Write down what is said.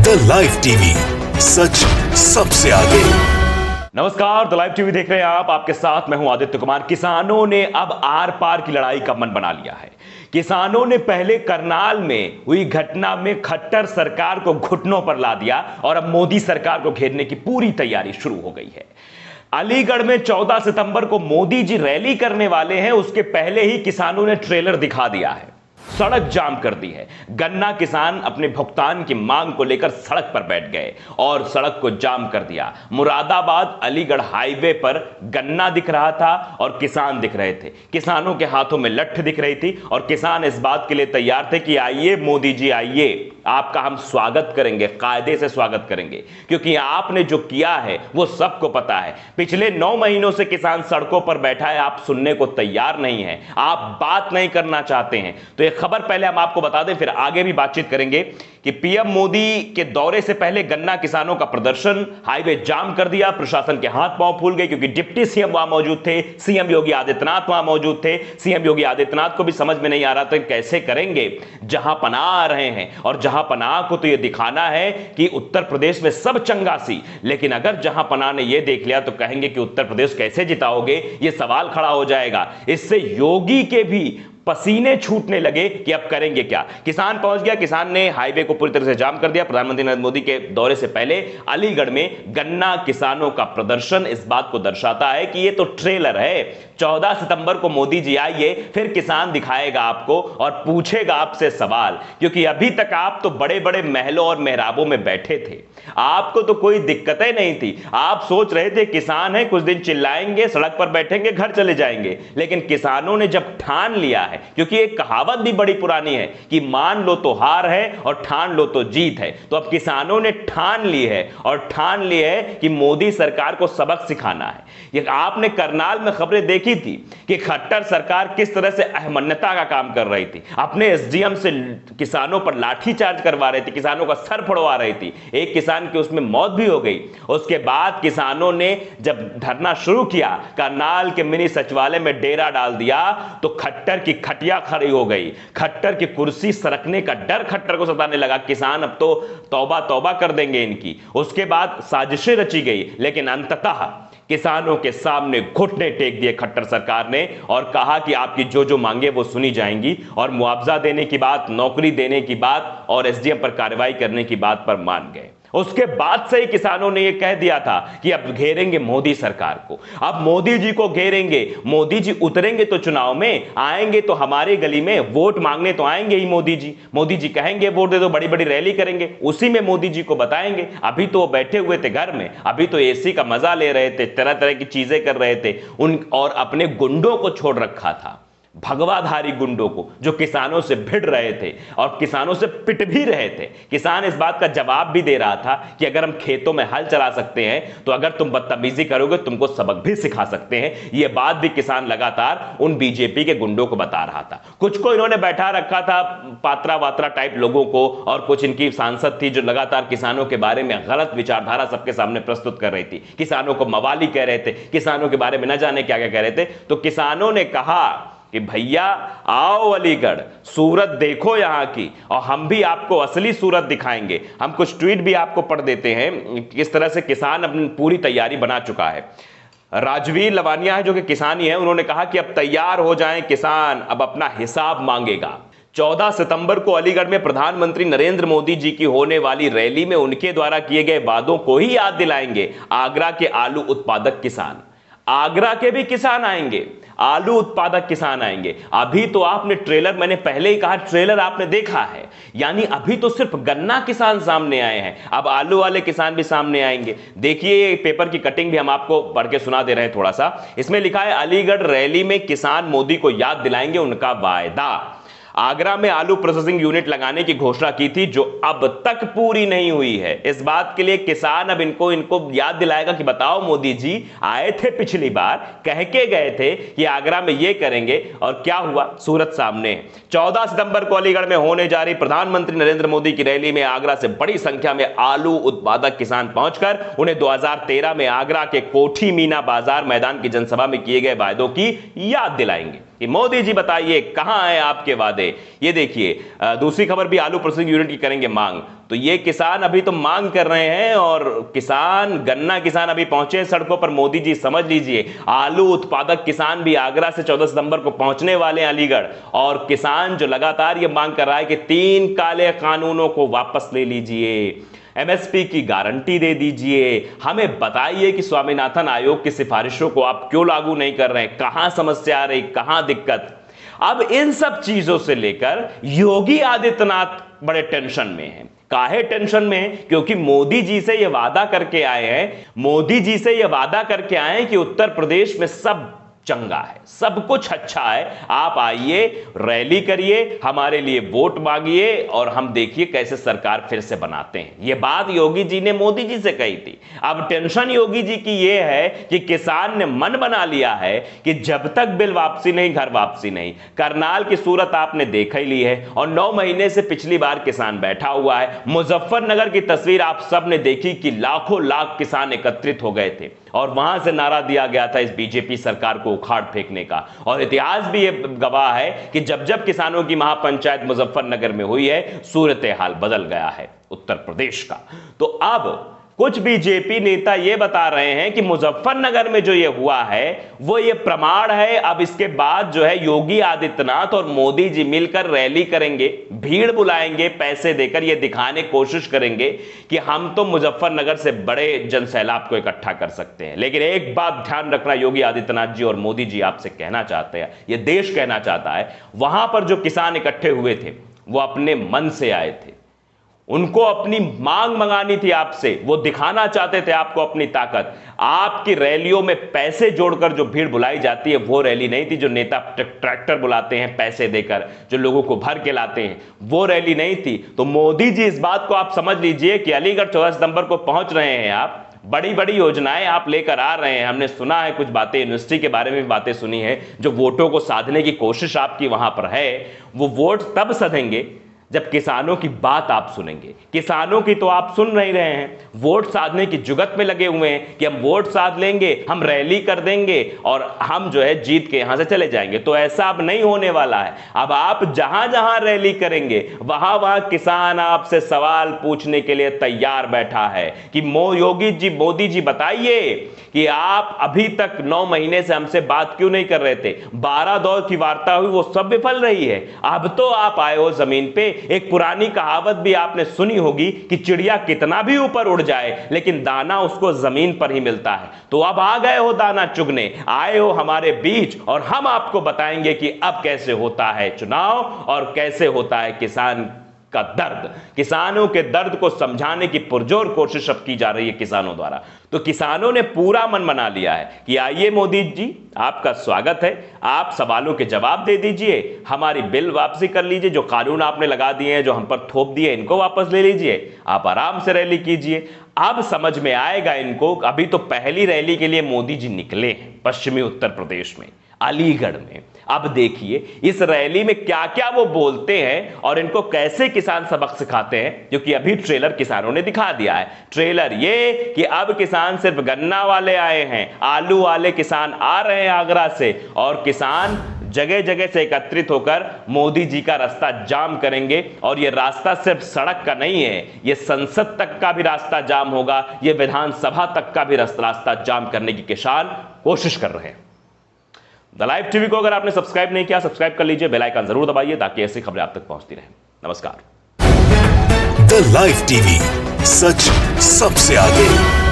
The live TV, सच सबसे आगे। नमस्कार, द लाइव टीवी देख रहे हैं आप। आपके साथ मैं हूं आदित्य कुमार। किसानों ने अब आर पार की लड़ाई का मन बना लिया है। किसानों ने पहले करनाल में हुई घटना में खट्टर सरकार को घुटनों पर ला दिया और अब मोदी सरकार को घेरने की पूरी तैयारी शुरू हो गई है। अलीगढ़ में 14 सितंबर को मोदी जी रैली करने वाले हैं, उसके पहले ही किसानों ने ट्रेलर दिखा दिया है, सड़क जाम कर दी है। गन्ना किसान अपने भुगतान की मांग को लेकर सड़क पर बैठ गए और सड़क को जाम कर दिया। मुरादाबाद अलीगढ़ हाईवे पर गन्ना दिख रहा था और किसान दिख रहे थे। किसानों के हाथों में लठ दिख रही थी और किसान इस बात के लिए तैयार थे कि आइए मोदी जी, आइए, आपका हम स्वागत करेंगे, कायदे से स्वागत करेंगे, क्योंकि आपने जो किया है वो सबको पता है। पिछले 9 महीनों से किसान सड़कों पर बैठा है, आप सुनने को तैयार नहीं है, आप बात नहीं करना चाहते हैं। तो एक खबर पहले हम आपको बता दें, फिर आगे भी बातचीत करेंगे कि पीएम मोदी के दौरे से पहले गन्ना किसानों का प्रदर्शन, हाईवे जाम कर दिया। प्रशासन के हाथ पांव फूल गए क्योंकि डिप्टी सीएम वहां मौजूद थे, सीएम योगी आदित्यनाथ वहां मौजूद थे। सीएम योगी आदित्यनाथ को भी समझ में नहीं आ रहा था कैसे करेंगे, जहां पनाह आ रहे हैं और जहां पनाह को तो यह दिखाना है कि उत्तर प्रदेश में सब चंगासी, लेकिन अगर जहां पनाह ने यह देख लिया तो कहेंगे कि उत्तर प्रदेश कैसे जिताओगे, यह सवाल खड़ा हो जाएगा। इससे योगी के भी पसीने छूटने लगे कि अब करेंगे क्या। किसान पहुंच गया, किसान ने हाईवे को पूरी तरह से जाम कर दिया। प्रधानमंत्री नरेंद्र मोदी के दौरे से पहले अलीगढ़ में गन्ना किसानों का प्रदर्शन इस बात को दर्शाता है कि यह तो ट्रेलर है। 14 सितंबर को मोदी जी आइए, फिर किसान दिखाएगा आपको और पूछेगा आपसे सवाल, क्योंकि अभी तक आप तो बड़े बड़े महलों और मेहराबों में बैठे थे, आपको तो कोई दिक्कतें नहीं थी। आप सोच रहे थे किसान है, कुछ दिन चिल्लाएंगे, सड़क पर बैठेंगे, घर चले जाएंगे। लेकिन किसानों ने जब ठान लिया है, क्योंकि एक कहावत भी बड़ी पुरानी है कि मान लो तो हार है और ठान लो तो जीत है, तो अब किसानों ने ठान ली है और ठान ली है कि मोदी सरकार को सबक सिखाना है। ये आपने करनाल में खबरें देखी थी कि खट्टर सरकार किस तरह से अहमन्यता का काम कर रही थी, अपने एसडीएम से किसानों पर लाठीचार्ज करवा रही थी, किसानों का सर फोड़वा रही थी। एक किसान की उसमें मौत भी हो गई। उसके बाद किसानों ने जब धरना शुरू किया, करनाल के मिनी सचिवालय में डेरा डाल दिया, तो खट्टर की खटिया खड़ी हो गई। खट्टर की कुर्सी सरकने का डर खट्टर को सताने लगा। किसान अब तो तौबा तौबा कर देंगे इनकी। उसके बाद साजिशें रची गई, लेकिन अंततः किसानों के सामने घुटने टेक दिए खट्टर सरकार ने और कहा कि आपकी जो जो मांगे वो सुनी जाएंगी, और मुआवजा देने की बात, नौकरी देने की बात और एसडीएम पर कार्रवाई करने की बात पर मान गए। उसके बाद से ही किसानों ने यह कह दिया था कि अब घेरेंगे मोदी सरकार को, अब मोदी जी को घेरेंगे। मोदी जी उतरेंगे तो चुनाव में आएंगे, तो हमारे गली में वोट मांगने तो आएंगे ही मोदी जी। मोदी जी कहेंगे वोट दे दो, बड़ी बड़ी रैली करेंगे, उसी में मोदी जी को बताएंगे। अभी तो वो बैठे हुए थे घर में, अभी तो एसी का मजा ले रहे थे, तरह तरह की चीजें कर रहे थे और अपने गुंडों को छोड़ रखा था, भगवाधारी गुंडों को, जो किसानों से भिड़ रहे थे और किसानों से पिट भी रहे थे। किसान इस बात का जवाब भी दे रहा था कि अगर हम खेतों में हल चला सकते हैं तो अगर तुम बदतमीजी करोगे तुमको सबक भी सिखा सकते हैं। यह बात भी किसान लगातार उन बीजेपी के गुंडों को बता रहा था। कुछ को इन्होंने बैठा रखा था, पात्रा वात्रा टाइप लोगों को, और कुछ इनकी सांसद थी जो लगातार किसानों के बारे में गलत विचारधारा सबके सामने प्रस्तुत कर रही थी। किसानों को मवाली कह रहे थे, किसानों के बारे में न जाने क्या क्या कह रहे थे। तो किसानों ने कहा कि भैया आओ अलीगढ़, सूरत देखो यहां की, और हम भी आपको असली सूरत दिखाएंगे। हम कुछ ट्वीट भी आपको पढ़ देते हैं किस तरह से किसान अपनी पूरी तैयारी बना चुका है। राजवीर लवानिया है जो कि किसान ही है, उन्होंने कहा कि अब तैयार हो जाएं किसान, अब अपना हिसाब मांगेगा। 14 सितंबर को अलीगढ़ में प्रधानमंत्री नरेंद्र मोदी जी की होने वाली रैली में उनके द्वारा किए गए वादों को ही याद दिलाएंगे आगरा के आलू उत्पादक किसान। आगरा के भी किसान आएंगे, आलू उत्पादक किसान आएंगे। अभी तो आपने ट्रेलर, मैंने पहले ही कहा, ट्रेलर आपने देखा है, यानी अभी तो सिर्फ गन्ना किसान सामने आए हैं, अब आलू वाले किसान भी सामने आएंगे। देखिए ये पेपर की कटिंग भी हम आपको पढ़ के सुना दे रहे हैं थोड़ा सा। इसमें लिखा है, अलीगढ़ रैली में किसान मोदी को याद दिलाएंगे उनका वायदा। आगरा में आलू प्रोसेसिंग यूनिट लगाने की घोषणा की थी जो अब तक पूरी नहीं हुई है। इस बात के लिए किसान अब इनको याद दिलाएगा कि बताओ मोदी जी आए थे पिछली बार, कह के गए थे कि आगरा में ये करेंगे, और क्या हुआ, सूरत सामने है। 14 सितंबर को अलीगढ़ में होने जा रही प्रधानमंत्री नरेंद्र मोदी की रैली में आगरा से बड़ी संख्या में आलू उत्पादक किसान पहुंचकर उन्हें 2013 में आगरा के कोठी मीना बाजार मैदान की जनसभा में किए गए वायदों की याद दिलाएंगे कि मोदी जी बताइए कहां है आपके वादे। ये देखिए दूसरी खबर भी आलू प्रोसेसिंग यूनिट की करेंगे मांग। तो ये किसान अभी तो मांग कर रहे हैं और किसान, गन्ना किसान अभी पहुंचे हैं सड़कों पर। मोदी जी समझ लीजिए, आलू उत्पादक किसान भी आगरा से 14 सितंबर को पहुंचने वाले हैं अलीगढ़। और किसान जो लगातार ये मांग कर रहा है कि 3 काले कानूनों को वापस ले लीजिए, एमएसपी की गारंटी दे दीजिए, हमें बताइए कि स्वामीनाथन आयोग की सिफारिशों को आप क्यों लागू नहीं कर रहे हैं, कहां समस्या आ रही, कहां दिक्कत। अब इन सब चीजों से लेकर योगी आदित्यनाथ बड़े टेंशन में हैं। काहे टेंशन में है? क्योंकि मोदी जी से ये वादा करके आए हैं, मोदी जी से ये वादा करके आए हैं कि उत्तर प्रदेश में सब चंगा है, सब कुछ अच्छा है, आप आइए, रैली करिए, हमारे लिए वोट मांगिए और हम देखिए कैसे सरकार फिर से बनाते हैं। यह बात योगी जी ने मोदी जी से कही थी। अब टेंशन योगी जी की यह है कि किसान ने मन बना लिया है कि जब तक बिल वापसी नहीं, घर वापसी नहीं। करनाल की सूरत आपने देख ही ली है और 9 महीने से पिछली बार किसान बैठा हुआ है। मुजफ्फरनगर की तस्वीर आप सब ने देखी कि लाखों लाख किसान एकत्रित हो गए थे और वहां से नारा दिया गया था इस बीजेपी सरकार को उखाड़ फेंकने का। और इतिहास भी ये गवाह है कि जब जब किसानों की महापंचायत मुजफ्फरनगर में हुई है, सूरत हाल बदल गया है उत्तर प्रदेश का। तो अब कुछ बीजेपी नेता ये बता रहे हैं कि मुजफ्फरनगर में जो ये हुआ है वो ये प्रमाण है। अब इसके बाद जो है योगी आदित्यनाथ और मोदी जी मिलकर रैली करेंगे, भीड़ बुलाएंगे, पैसे देकर ये दिखाने की कोशिश करेंगे कि हम तो मुजफ्फरनगर से बड़े जनसैलाब को इकट्ठा कर सकते हैं। लेकिन एक बात ध्यान रखना, योगी आदित्यनाथ जी और मोदी जी आपसे कहना चाहते हैं, ये देश कहना चाहता है, वहां पर जो किसान इकट्ठे हुए थे वो अपने मन से आए थे, उनको अपनी मांग मंगानी थी आपसे, वो दिखाना चाहते थे आपको अपनी ताकत। आपकी रैलियों में पैसे जोड़कर जो भीड़ बुलाई जाती है वो रैली नहीं थी। जो नेता ट्रैक्टर बुलाते हैं पैसे देकर, जो लोगों को भर के लाते हैं, वो रैली नहीं थी। तो मोदी जी इस बात को आप समझ लीजिए कि अलीगढ़ 14 सितंबर को पहुंच रहे हैं आप, बड़ी बड़ी योजनाएं आप लेकर आ रहे हैं। हमने सुना है कुछ बातें, यूनिवर्सिटी के बारे में भी बातें सुनी है, जो वोटों को साधने की कोशिश आपकी वहां पर है। वो वोट तब सधेंगे जब किसानों की बात आप सुनेंगे। किसानों की तो आप सुन नहीं रहे हैं, वोट साधने की जुगत में लगे हुए हैं कि हम वोट साध लेंगे, हम रैली कर देंगे और हम जो है जीत के यहां से चले जाएंगे। तो ऐसा अब नहीं होने वाला है। अब आप जहां जहां रैली करेंगे वहां वहां किसान आपसे सवाल पूछने के लिए तैयार बैठा है कि योगी जी, मोदी जी बताइए कि आप अभी तक 9 महीने से हमसे बात क्यों नहीं कर रहे थे। 12 दौर की वार्ता हुई, वो सब विफल रही है। अब तो आप आए हो जमीन पे। एक पुरानी कहावत भी आपने सुनी होगी कि चिड़िया कितना भी ऊपर उड़ जाए लेकिन दाना उसको जमीन पर ही मिलता है। तो अब आ गए हो दाना चुगने, आए हो हमारे बीच और हम आपको बताएंगे कि अब कैसे होता है चुनाव और कैसे होता है किसान का दर्द। किसानों के दर्द को समझाने की पुरजोर कोशिश अब की जा रही है किसानों द्वारा। तो किसानों ने पूरा मन बना लिया है कि आइए मोदी जी, आपका स्वागत है, आप सवालों के जवाब दे दीजिए, हमारी बिल वापसी कर लीजिए, जो कानून आपने लगा दिए हैं, जो हम पर थोप दिए, इनको वापस ले लीजिए, आप आराम से रैली कीजिए। अब समझ में आएगा इनको। अभी तो पहली रैली के लिए मोदी जी निकले हैं पश्चिमी उत्तर प्रदेश में, अलीगढ़ में। अब देखिए इस रैली में क्या क्या वो बोलते हैं और इनको कैसे किसान सबक सिखाते हैं, क्योंकि अभी ट्रेलर किसानों ने दिखा दिया है। ट्रेलर ये कि अब किसान सिर्फ गन्ना वाले आए हैं, आलू वाले किसान आ रहे हैं आगरा से और किसान जगह जगह से एकत्रित होकर मोदी जी का रास्ता जाम करेंगे। और ये रास्ता सिर्फ सड़क का नहीं है, ये संसद तक का भी रास्ता जाम होगा, ये विधानसभा तक का भी रास्ता जाम करने की किसान कोशिश कर रहे हैं। द लाइव टीवी को अगर आपने सब्सक्राइब नहीं किया, सब्सक्राइब कर लीजिए, बेल आइकन जरूर दबाइए ताकि ऐसी खबरें आप तक पहुंचती रहें। नमस्कार। द लाइव टीवी, सच सबसे आगे।